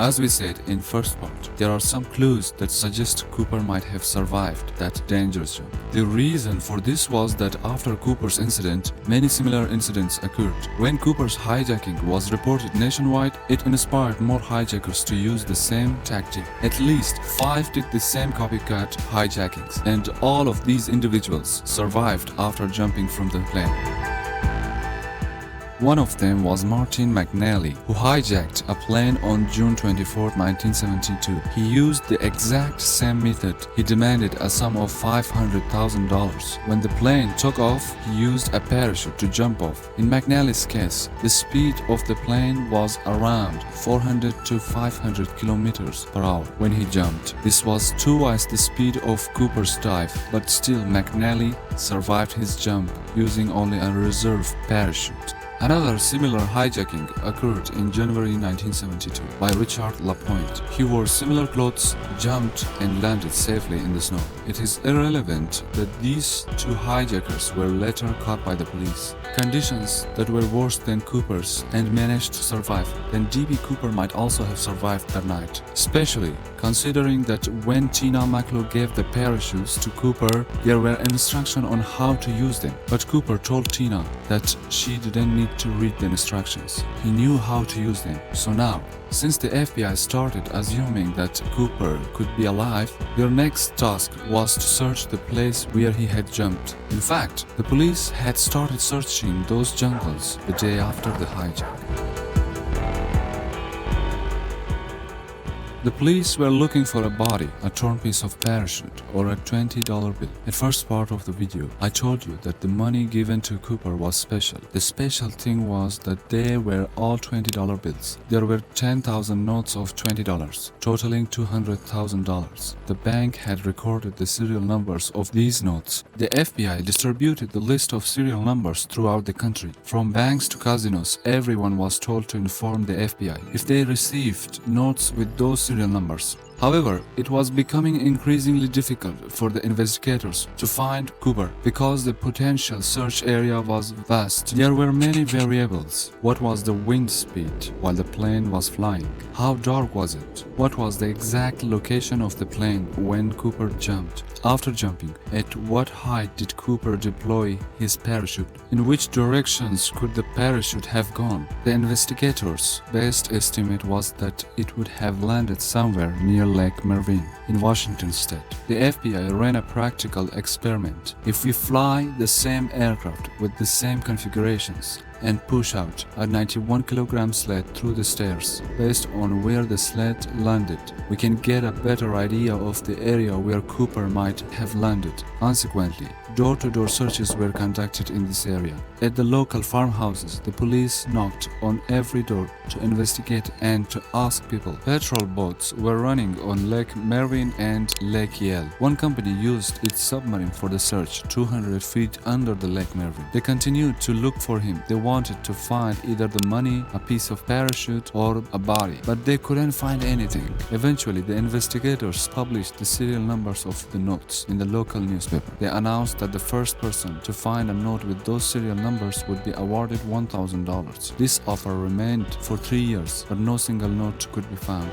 As we said in first part, there are some clues that suggest Cooper might have survived that dangerous jump. The reason for this was that after Cooper's incident, many similar incidents occurred. When Cooper's hijacking was reported nationwide, it inspired more hijackers to use the same tactic. At least 5 did the same copycat hijackings, and all of these individuals survived after jumping from the plane. One of them was Martin McNally, who hijacked a plane on June 24, 1972. He used the exact same method. He demanded a sum of $500,000. When the plane took off, he used a parachute to jump off. In McNally's case, the speed of the plane was around 400 to 500 kilometers per hour when he jumped. This was twice the speed of Cooper's dive, but still McNally survived his jump using only a reserve parachute. Another similar hijacking occurred in January 1972 by Richard Lapointe. He wore similar clothes, jumped, and landed safely in the snow. It is irrelevant that these two hijackers were later caught by the police. Conditions that were worse than Cooper's and managed to survive, then D.B. Cooper might also have survived that night, especially considering that when Tina McClure gave the parachutes to Cooper, there were instructions on how to use them. But Cooper told Tina that she didn't need to read the instructions. He knew how to use them. So now, since the FBI started assuming that Cooper could be alive, their next task was to search the place where he had jumped. In fact, the police had started searching those jungles the day after the hijack. The police were looking for a body, a torn piece of parachute, or a $20 bill. In first part of the video, I told you that the money given to Cooper was special. The special thing was that they were all $20 bills. There were 10,000 notes of $20, totaling $200,000. The bank had recorded the serial numbers of these notes. The FBI distributed the list of serial numbers throughout the country. From banks to casinos, everyone was told to inform the FBI if they received notes with those serial numbers. However, it was becoming increasingly difficult for the investigators to find Cooper because the potential search area was vast. There were many variables. What was the wind speed while the plane was flying? How dark was it? What was the exact location of the plane when Cooper jumped? After jumping, at what height did Cooper deploy his parachute? In which directions could the parachute have gone? The investigators' best estimate was that it would have landed somewhere near Lake Mervyn in Washington state. The FBI ran a practical experiment. If we fly the same aircraft with the same configurations and push out a 91-kilogram sled through the stairs, based on where the sled landed, we can get a better idea of the area where Cooper might have landed. Consequently, door-to-door searches were conducted in this area. At the local farmhouses, the police knocked on every door to investigate and to ask people. Patrol boats were running on Lake Mervyn and Lake Yale. One company used its submarine for the search 200 feet under the Lake Mervyn. They continued to look for him. They wanted to find either the money, a piece of parachute, or a body, but they couldn't find anything. Eventually, the investigators published the serial numbers of the notes in the local newspaper. They announced that the first person to find a note with those serial numbers would be awarded $1,000. This offer remained for 3 years, but no single note could be found.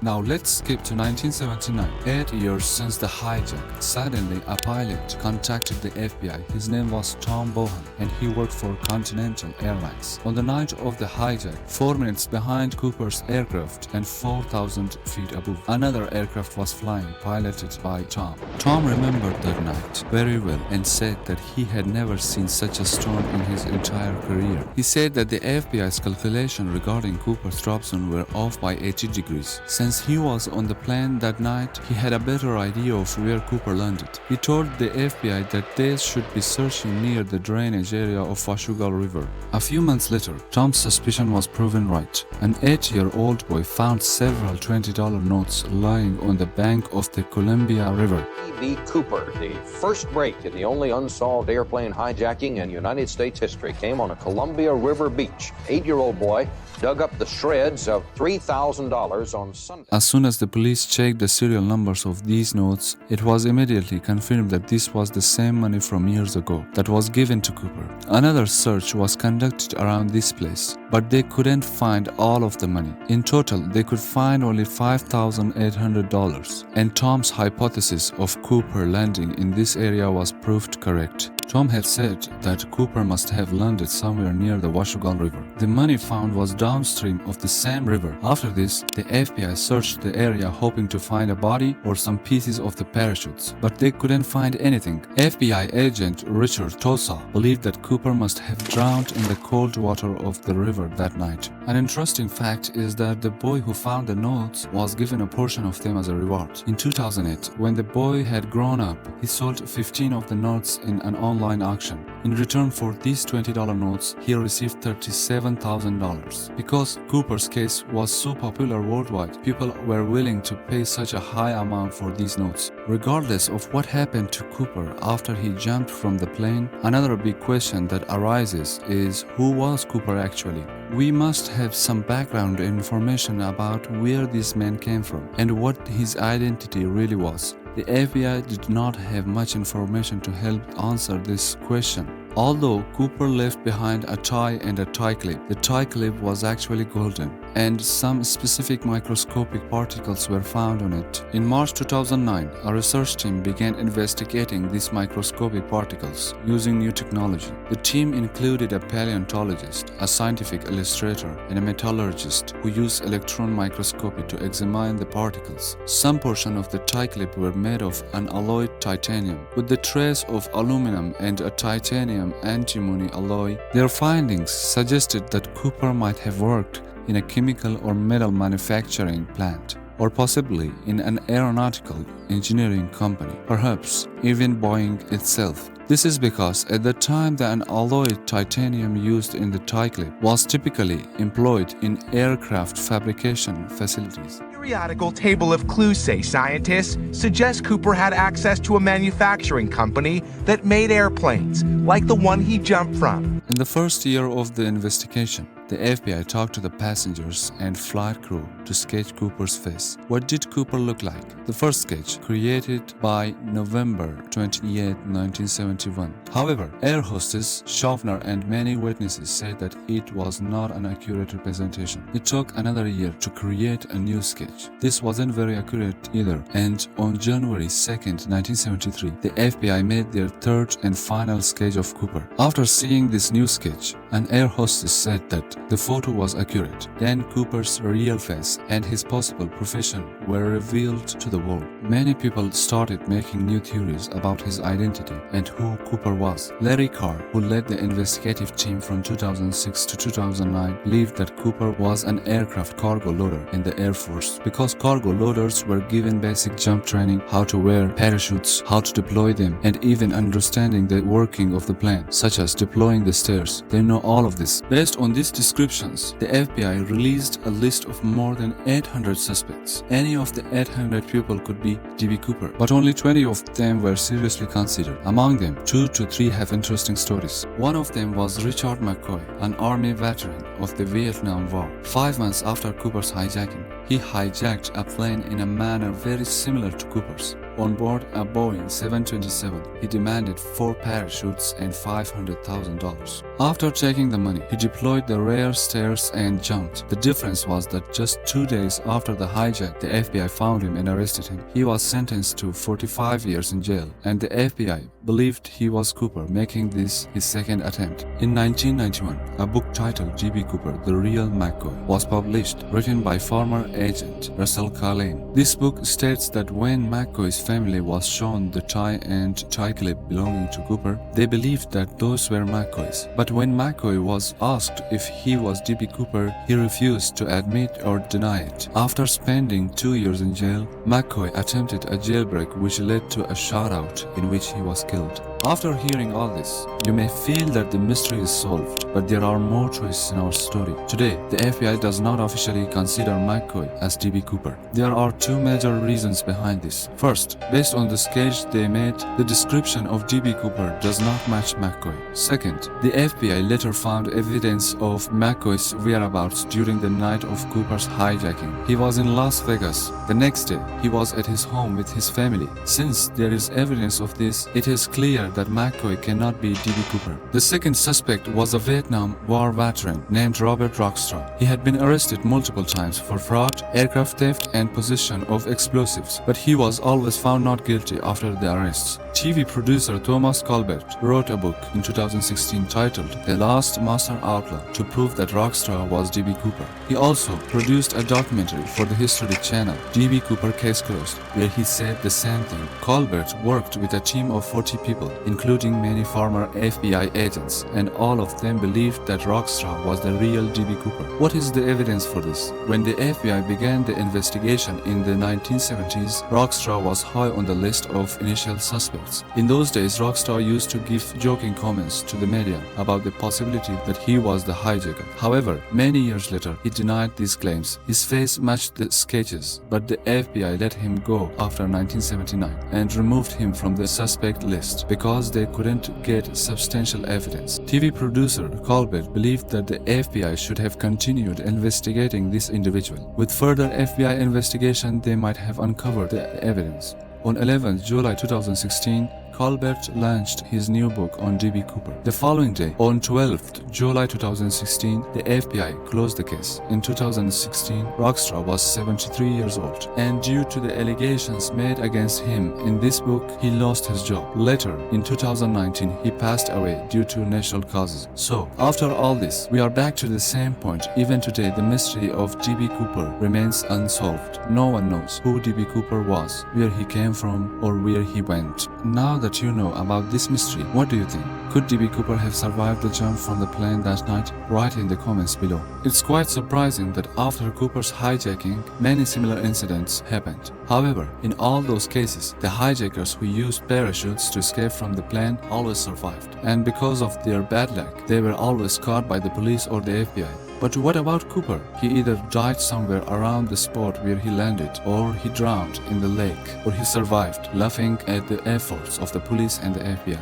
Now let's skip to 1979, 8 years since the hijack. Suddenly, a pilot contacted the FBI. His name was Tom Bohan, and he worked for Continental Airlines. On the night of the hijack, 4 minutes behind Cooper's aircraft and 4,000 feet above, another aircraft was flying, piloted by Tom. Tom remembered that night very well and said that he had never seen such a storm in his entire career. He said that the FBI's calculation regarding Cooper's drop zone were off by 80 degrees. Since he was on the plane that night, he had a better idea of where Cooper landed. He told the FBI that they should be searching near the drainage area of Washougal River. A few months later, Tom's suspicion was proven right. An 8-year-old boy found several $20 notes lying on the bank of the Columbia River. D.B. Cooper, the first break in the only unsolved airplane hijacking in United States history, came on a Columbia River beach. 8-year-old boy dug up the shreds of $3,000 on Sunday. As soon as the police checked the serial numbers of these notes, it was immediately confirmed that this was the same money from years ago that was given to Cooper. Another search was conducted around this place, but they couldn't find all of the money. In total, they could find only $5,800, and Tom's hypothesis of Cooper landing in this area was proved correct. Tom had said that Cooper must have landed somewhere near the Washougal River. The money found was downstream of the same river. After this, the FBI searched the area hoping to find a body or some pieces of the parachutes, but they couldn't find anything. FBI agent Richard Tosa believed that Cooper must have drowned in the cold water of the river that night. An interesting fact is that the boy who found the notes was given a portion of them as a reward. In 2008, when the boy had grown up, he sold 15 of the notes in an online auction. In return for these $20 notes, he received $37,000. Because Cooper's case was so popular worldwide, people were willing to pay such a high amount for these notes. Regardless of what happened to Cooper after he jumped from the plane, another big question that arises is, who was Cooper actually? We must have some background information about where this man came from and what his identity really was. The FBI did not have much information to help answer this question. Although Cooper left behind a tie and a tie clip, the tie clip was actually golden, and some specific microscopic particles were found on it. In March 2009, a research team began investigating these microscopic particles using new technology. The team included a paleontologist, a scientific illustrator, and a metallurgist who used electron microscopy to examine the particles. Some portion of the tie clip were made of an alloyed titanium, with the trace of aluminum and a titanium antimony alloy. Their findings suggested that Cooper might have worked in a chemical or metal manufacturing plant, or possibly in an aeronautical engineering company, perhaps even Boeing itself. This is because at the time the unalloyed titanium used in the tie clip was typically employed in aircraft fabrication facilities. The periodical table of clues, say scientists, suggests Cooper had access to a manufacturing company that made airplanes, like the one he jumped from. In the first year of the investigation, the FBI talked to the passengers and flight crew to sketch Cooper's face. What did Cooper look like? The first sketch, created by November 28, 1971. However, air hostess Schaffner and many witnesses said that it was not an accurate representation. It took another year to create a new sketch. This wasn't very accurate either, and on January 2, 1973, the FBI made their third and final sketch of Cooper. After seeing this new sketch, an air hostess said that the photo was accurate. Then Cooper's real face and his possible profession were revealed to the world. Many people started making new theories about his identity and who Cooper was. Larry Carr, who led the investigative team from 2006 to 2009, believed that Cooper was an aircraft cargo loader in the Air Force because cargo loaders were given basic jump training, how to wear parachutes, how to deploy them, and even understanding the working of the plane, such as deploying the stairs. They know all of this. Based on these descriptions, the FBI released a list of more than 800 suspects. Any of the 800 people could be D.B. Cooper, but only 20 of them were seriously considered. Among them, 2 to 3 have interesting stories. One of them was Richard McCoy, an Army veteran of the Vietnam War. 5 months after Cooper's hijacking, he hijacked a plane in a manner very similar to Cooper's. On board a Boeing 727, he demanded 4 parachutes and $500,000. After taking the money, he deployed the rear stairs and jumped. The difference was that just 2 days after the hijack, the FBI found him and arrested him. He was sentenced to 45 years in jail, and the FBI believed he was Cooper, making this his second attempt. In 1991, a book titled D.B. Cooper, The Real McCoy, was published, written by former agent Russell Cullen. This book states that when McCoy's family was shown the tie and tie clip belonging to Cooper, they believed that those were McCoy's. But when McCoy was asked if he was D.B. Cooper, he refused to admit or deny it. After spending 2 years in jail, McCoy attempted a jailbreak which led to a shootout in which he was killed. After hearing all this, you may feel that the mystery is solved, but there are more twists in our story. Today, the FBI does not officially consider McCoy as D.B. Cooper. There are two major reasons behind this. First, based on the sketch they made, the description of D.B. Cooper does not match McCoy. Second, the FBI later found evidence of McCoy's whereabouts during the night of Cooper's hijacking. He was in Las Vegas. The next day, he was at his home with his family. Since there is evidence of this, it is clear that McCoy cannot be D.B. Cooper. The second suspect was a Vietnam War veteran named Robert Rockstar. He had been arrested multiple times for fraud, aircraft theft, and possession of explosives, but he was always found not guilty after the arrests. TV producer Thomas Colbert wrote a book in 2016 titled The Last Master Outlaw to prove that Rockstar was D.B. Cooper. He also produced a documentary for the History Channel, D.B. Cooper Case Closed, where he said the same thing. Colbert worked with a team of 40 people, including many former FBI agents, and all of them believed that Rockstar was the real D.B. Cooper. What is the evidence for this? When the FBI began the investigation in the 1970s, Rockstar was high on the list of initial suspects. In those days, Rockstar used to give joking comments to the media about the possibility that he was the hijacker. However, many years later, he denied these claims. His face matched the sketches, but the FBI let him go after 1979 and removed him from the suspect list because they couldn't get substantial evidence. TV producer Colbert believed that the FBI should have continued investigating this individual. With further FBI investigation, they might have uncovered the evidence. On 11th July 2016, Colbert launched his new book on D.B. Cooper. The following day, on 12th July 2016, the FBI closed the case. In 2016, Rockstar was 73 years old, and due to the allegations made against him in this book, he lost his job. Later, in 2019, he passed away due to natural causes. So, after all this, we are back to the same point. Even today, the mystery of D.B. Cooper remains unsolved. No one knows who D.B. Cooper was, where he came from, or where he went. Now that you know about this mystery, what do you think? Could D.B. Cooper have survived the jump from the plane that night? Write in the comments below. It's quite surprising that after Cooper's hijacking, many similar incidents happened. However, in all those cases, the hijackers who used parachutes to escape from the plane always survived. And because of their bad luck, they were always caught by the police or the FBI. But what about Cooper? He either died somewhere around the spot where he landed, or he drowned in the lake, or he survived, laughing at the efforts of the police and the FBI.